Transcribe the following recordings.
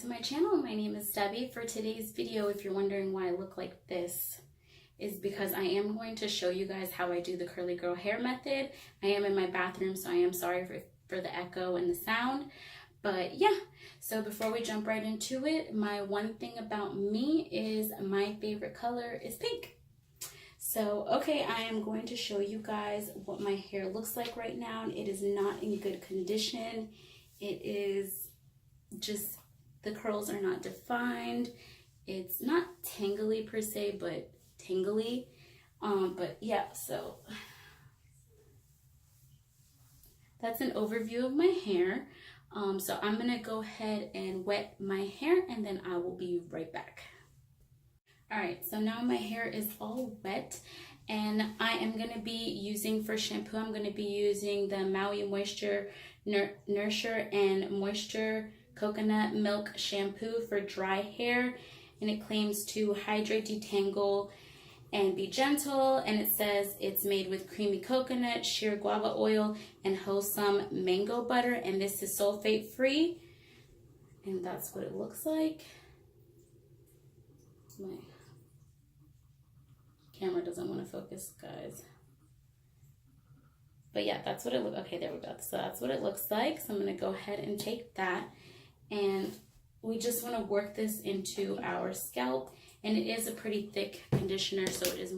to my channel. My name is Debbie. For today's video, if you're wondering why I look like this, is because I am going to show you guys how I do the curly girl hair method. I am in my bathroom, so I am sorry for the echo and the sound. But yeah, so before we jump right into it, my one thing about me is my favorite color is pink. So, okay, I am going to show you guys what my hair looks like right now. It is not in good condition. It is just, the curls are not defined. It's not tangly per se, but tangly. But yeah, so that's an overview of my hair. So I'm gonna go ahead and wet my hair and then I will be right back. All right, so now my hair is all wet and I am gonna be using, for shampoo, I'm gonna be using the Maui Moisture Nourisher and Moisture Coconut Milk Shampoo for dry hair. And it claims to hydrate, detangle, and be gentle. And it says it's made with creamy coconut, sheer guava oil, and wholesome mango butter. And this is sulfate free. And that's what it looks like. My camera doesn't want to focus, guys. But yeah, that's what it looks, okay, there we go. So that's what it looks like. So I'm gonna go ahead and take that, and we just wanna work this into our scalp. And it is a pretty thick conditioner, so it is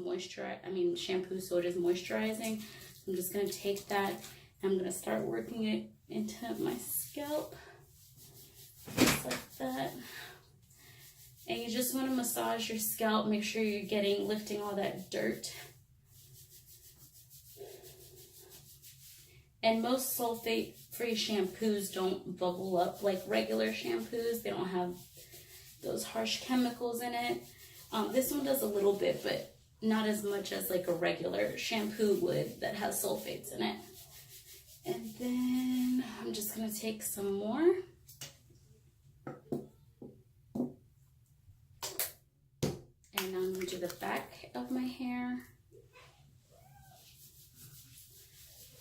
shampoo, so it is moisturizing. I'm just gonna take that, and I'm gonna start working it into my scalp, just like that. And you just want to massage your scalp, make sure you're lifting all that dirt. And most sulfate-free shampoos don't bubble up like regular shampoos. They don't have those harsh chemicals in it. This one does a little bit, but not as much as like a regular shampoo would that has sulfates in it. And then I'm just gonna take some more. And now I'm gonna do the back of my hair.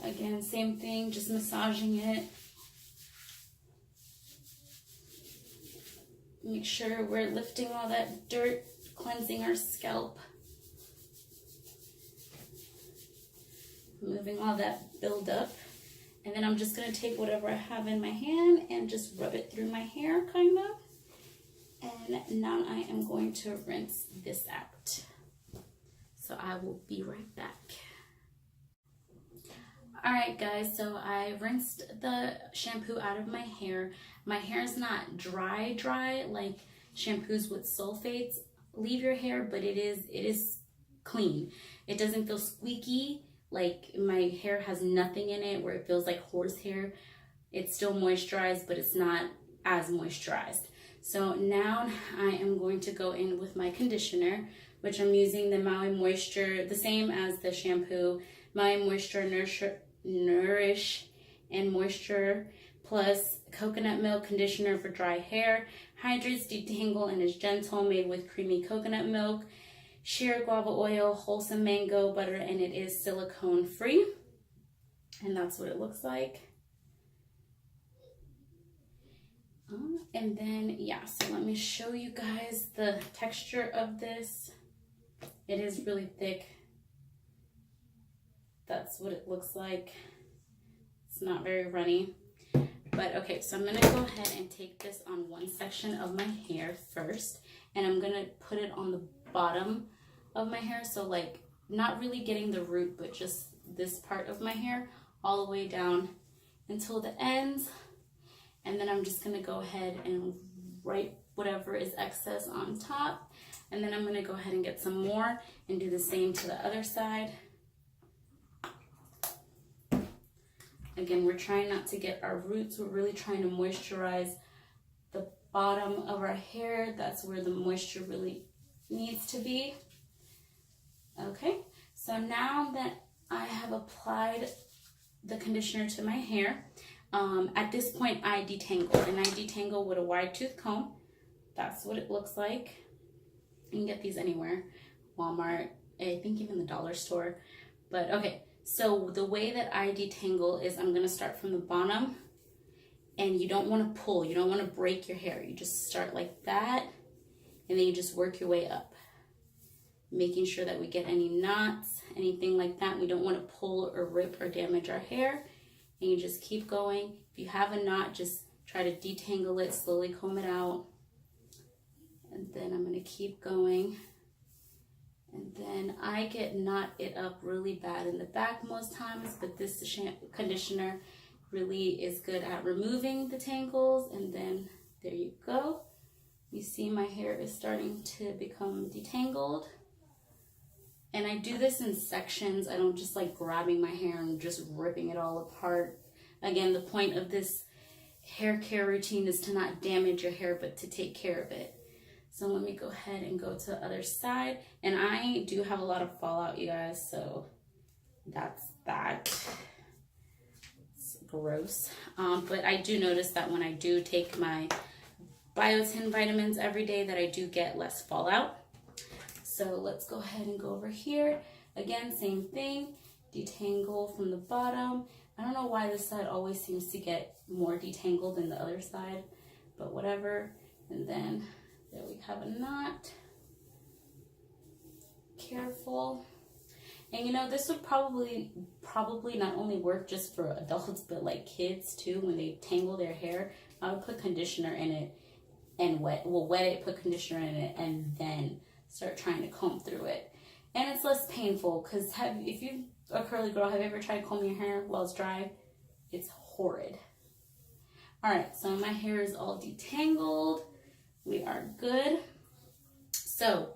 Again, same thing, just massaging it. Make sure we're lifting all that dirt, cleansing our scalp. Moving all that buildup. And then I'm just gonna take whatever I have in my hand and just rub it through my hair, kind of. And now I am going to rinse this out. So I will be right back. All right, guys, so I rinsed the shampoo out of my hair. My hair is not dry like shampoos with sulfates leave your hair, but it is clean. It doesn't feel squeaky, like my hair has nothing in it where it feels like horsehair. It's still moisturized, but it's not as moisturized. So now I am going to go in with my conditioner, which I'm using the Maui Moisture, the same as the shampoo, Maui Moisture Nourish and Moisture plus coconut milk conditioner for dry hair. Hydrates, detangle, and is gentle, made with creamy coconut milk, sheer guava oil, wholesome mango butter, and it is silicone free. And that's what it looks like. And then, yeah, so let me show you guys the texture of this. It is really thick. That's what it looks like. It's not very runny. But okay, so I'm gonna go ahead and take this on one section of my hair first. And I'm gonna put it on the bottom of my hair. So like, not really getting the root, but just this part of my hair all the way down until the ends. And then I'm just gonna go ahead and wipe whatever is excess on top. And then I'm gonna go ahead and get some more and do the same to the other side. Again, we're trying not to get our roots. We're really trying to moisturize the bottom of our hair. That's where the moisture really needs to be. Okay, so now that I have applied the conditioner to my hair, at this point I detangle, and I detangle with a wide tooth comb. That's what it looks like. You can get these anywhere, Walmart, I think even the dollar store. But okay, so the way that I detangle is I'm gonna start from the bottom And you don't want to pull, you don't want to break your hair. You just start like that, and then you just work your way up, making sure that we get any knots, anything like that. We don't want to pull or rip or damage our hair. And you just keep going. If you have a knot, just try to detangle it, slowly comb it out. And then I'm going to keep going. And then I get knot it up really bad in the back most times, but this conditioner really is good at removing the tangles. And then there you go. You see my hair is starting to become detangled. And I do this in sections. I don't just like grabbing my hair and just ripping it all apart. Again, the point of this hair care routine is to not damage your hair, but to take care of it. So let me go ahead and go to the other side. And I do have a lot of fallout, you guys, so that's that. It's gross. But I do notice that when I do take my biotin vitamins every day, that I do get less fallout. So let's go ahead and go over here. Again, same thing, detangle from the bottom. I don't know why this side always seems to get more detangled than the other side, but whatever. And then there we have a knot. Careful. And you know, this would probably not only work just for adults, but like kids too, when they tangle their hair. I would put conditioner in it and wet it, put conditioner in it, and then start trying to comb through it. And it's less painful, because if you're a curly girl, have you ever tried combing your hair while it's dry? It's horrid. All right, so my hair is all detangled. We are good. So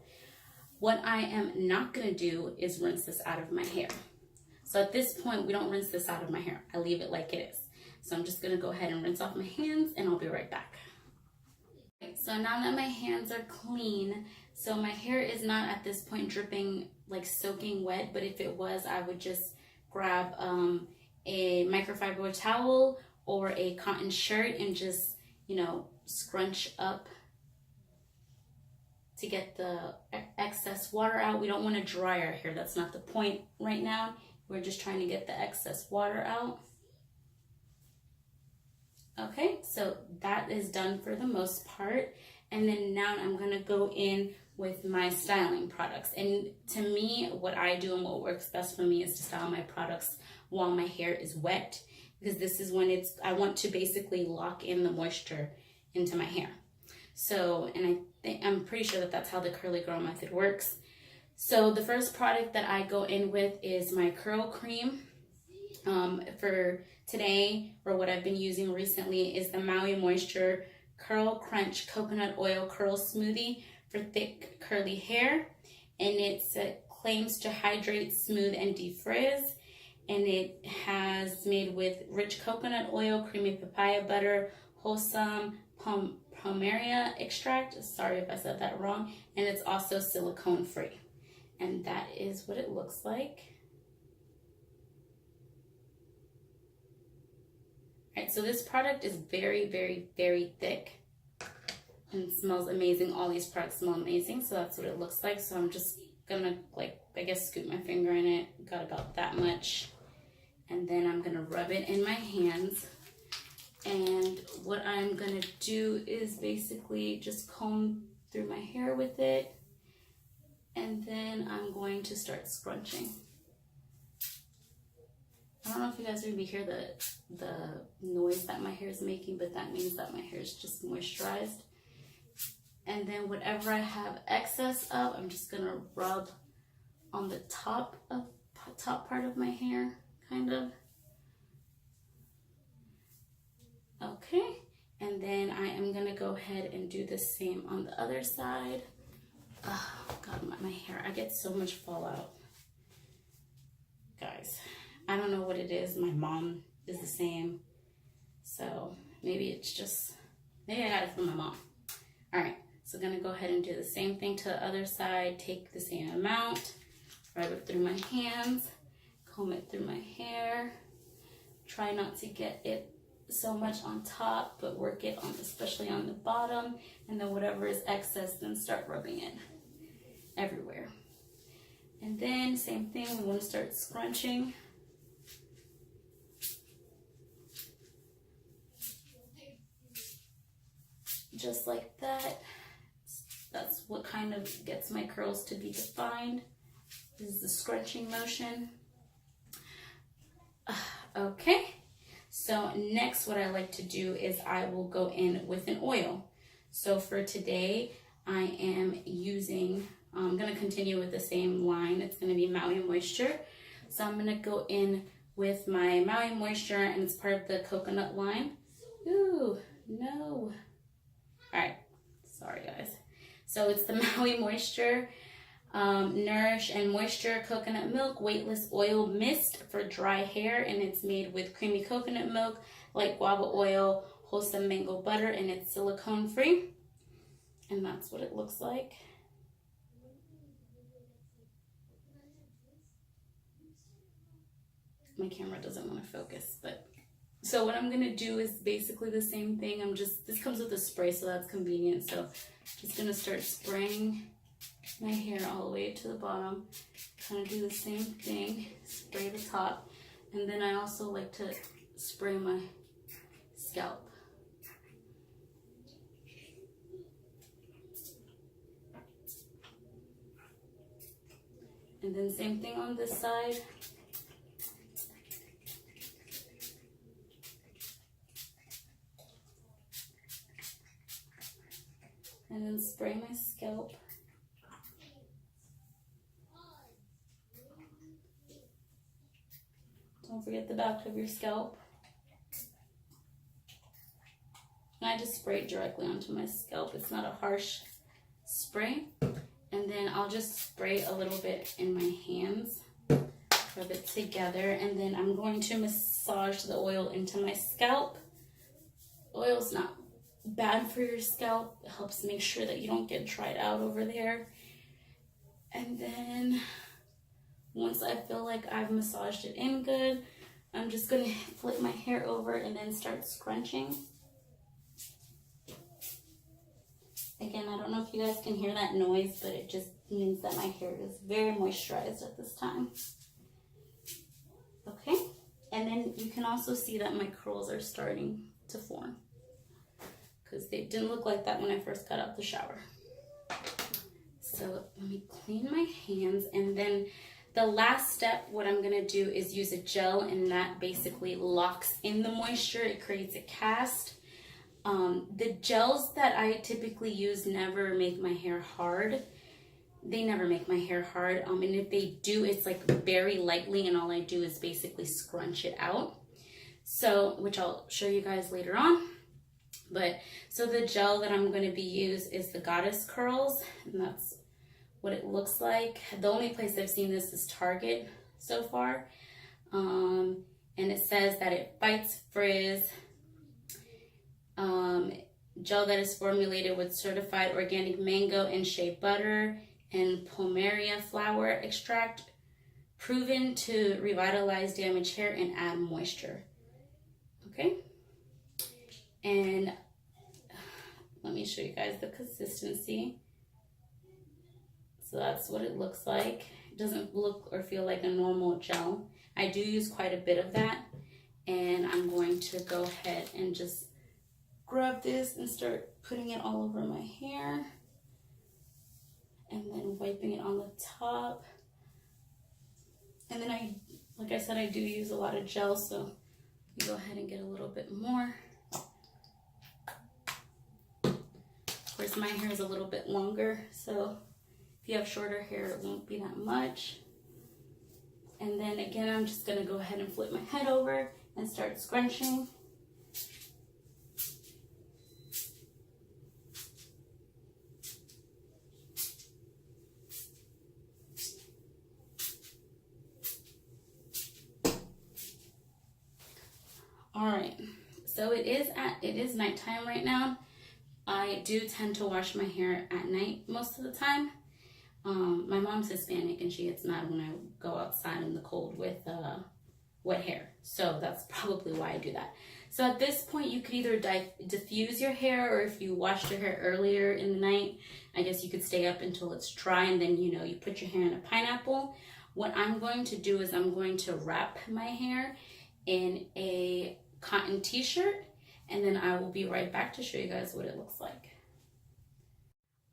what I am not gonna do is rinse this out of my hair. So at this point, we don't rinse this out of my hair. I leave it like it is. So I'm just gonna go ahead and rinse off my hands, and I'll be right back. Okay, so now that my hands are clean, so my hair is not at this point dripping, like soaking wet, but if it was, I would just grab a microfiber towel or a cotton shirt and just, you know, scrunch up to get the excess water out. We don't want to dry our hair. That's not the point right now. We're just trying to get the excess water out. Okay, so that is done for the most part. And then now I'm gonna go in with my styling products. And to me, what I do and what works best for me is to style my products while my hair is wet, because this is when I want to basically lock in the moisture into my hair. So, and I'm pretty sure that that's how the curly girl method works. So the first product that I go in with is my curl cream. For today, or what I've been using recently, is the Maui Moisture Curl Crunch Coconut Oil Curl Smoothie for thick curly hair. And it claims to hydrate, smooth, and defrizz. And it has made with rich coconut oil, creamy papaya butter, wholesome pomeria extract. Sorry if I said that wrong. And it's also silicone free. And that is what it looks like. Alright, so this product is very, very, very thick and smells amazing. All these products smell amazing, so that's what it looks like. So I'm just gonna, like, I guess scoop my finger in it. Got about that much. And then I'm gonna rub it in my hands. And what I'm gonna do is basically just comb through my hair with it. And then I'm going to start scrunching. I don't know if you guys really hear the noise that my hair is making, but that means that my hair is just moisturized. And then whatever I have excess of, I'm just gonna rub on the top part of my hair, kind of. Okay, and then I am gonna go ahead and do the same on the other side. Oh God, my hair, I get so much fallout. Guys, I don't know what it is. My mom is the same. So maybe it's just, maybe I got it from my mom. All right, so I'm gonna go ahead and do the same thing to the other side. Take the same amount, rub it through my hands, comb it through my hair. Try not to get it so much on top, but work it on, especially on the bottom. And then whatever is excess, then start rubbing it everywhere. And then same thing, we wanna start scrunching. just like that. That's what kind of gets my curls to be defined. This is the scrunching motion. Okay, so next what I like to do is I will go in with an oil. So for today, I am using, I'm going to continue with the same line. It's going to be Maui Moisture. So I'm going to go in with my Maui Moisture, and it's part of the coconut line. Ooh, no. All right, sorry guys. So it's the Maui Moisture, Nourish and Moisture Coconut Milk Weightless Oil Mist for dry hair, and it's made with creamy coconut milk, light guava oil, wholesome mango butter, and it's silicone free. And that's what it looks like. My camera doesn't want to focus, but so what I'm gonna do is basically the same thing. This comes with a spray, so that's convenient. So just gonna start spraying my hair all the way to the bottom. Kind of do the same thing, spray the top, and then I also like to spray my scalp. And then same thing on this side. And then spray my scalp. Don't forget the back of your scalp. And I just spray it directly onto my scalp. It's not a harsh spray. And then I'll just spray a little bit in my hands, rub it together, and then I'm going to massage the oil into my scalp. Oil's not bad for your scalp. It helps make sure that you don't get dried out over there. And then once I feel like I've massaged it in good, I'm just gonna flip my hair over and then start scrunching. Again, I don't know if you guys can hear that noise, but it just means that my hair is very moisturized at this time. Okay, and then you can also see that my curls are starting to form, because they didn't look like that when I first got out the shower. So let me clean my hands, and then the last step, what I'm gonna do is use a gel, and that basically locks in the moisture. It creates a cast. The gels that I typically use never make my hair hard. They never make my hair hard. And if they do, it's like very lightly, and all I do is basically scrunch it out. So, which I'll show you guys later on. But, so the gel that I'm going to be used is the Goddess Curls, and that's what it looks like. The only place I've seen this is Target so far. And it says that it fights frizz. Gel that is formulated with certified organic mango and shea butter and pomeria flower extract, proven to revitalize damaged hair and add moisture. Okay, and let me show you guys the consistency. So that's what it looks like. It doesn't look or feel like a normal gel. I do use quite a bit of that, and I'm going to go ahead and just grab this and start putting it all over my hair, and then wiping it on the top. And then like I said, I do use a lot of gel, so you go ahead and get a little bit more. Of course, my hair is a little bit longer, so if you have shorter hair, it won't be that much. And then again, I'm just gonna go ahead and flip my head over and start scrunching. All right, so it is nighttime right now. I do tend to wash my hair at night most of the time. My mom's Hispanic, and she gets mad when I go outside in the cold with wet hair. So that's probably why I do that. So at this point, you could either diffuse your hair, or if you washed your hair earlier in the night, I guess you could stay up until it's dry, and then, you know, you put your hair in a pineapple. What I'm going to do is I'm going to wrap my hair in a cotton t-shirt, and then I will be right back to show you guys what it looks like.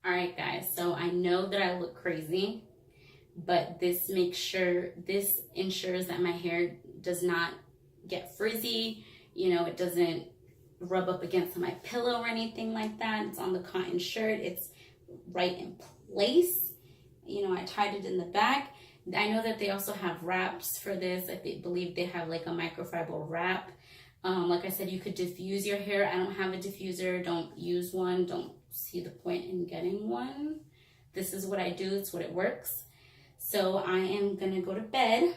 All right, guys, so I know that I look crazy, but this ensures that my hair does not get frizzy. You know, it doesn't rub up against my pillow or anything like that. It's on the cotton shirt. It's right in place. You know, I tied it in the back. I know that they also have wraps for this. I believe they have like a microfiber wrap. Like I said, you could diffuse your hair. I don't have a diffuser. Don't use one. Don't see the point in getting one. This is what I do. It's what it works. So I am gonna go to bed,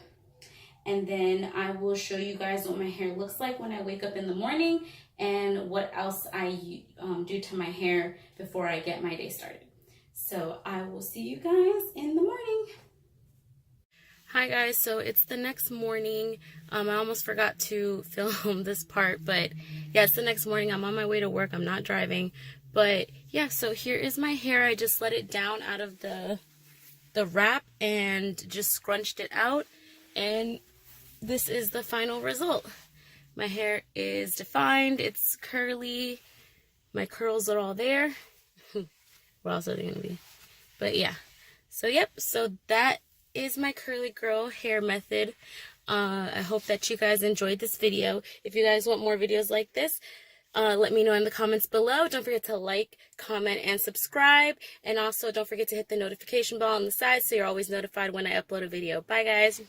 and then I will show you guys what my hair looks like when I wake up in the morning and what else I do to my hair before I get my day started. So I will see you guys in the morning. Hi guys, so it's the next morning. I almost forgot to film this part, but yeah, it's the next morning. I'm on my way to work. I'm not driving, but yeah, so here is my hair. I just let it down out of the wrap and just scrunched it out, and this is the final result. My hair is defined, it's curly, my curls are all there. Where else are they gonna be? But yeah, so yep, so that is my curly girl hair method. I hope that you guys enjoyed this video. If you guys want more videos like this, let me know in the comments below. Don't forget to like, comment, and subscribe. And also don't forget to hit the notification bell on the side so you're always notified when I upload a video. Bye guys.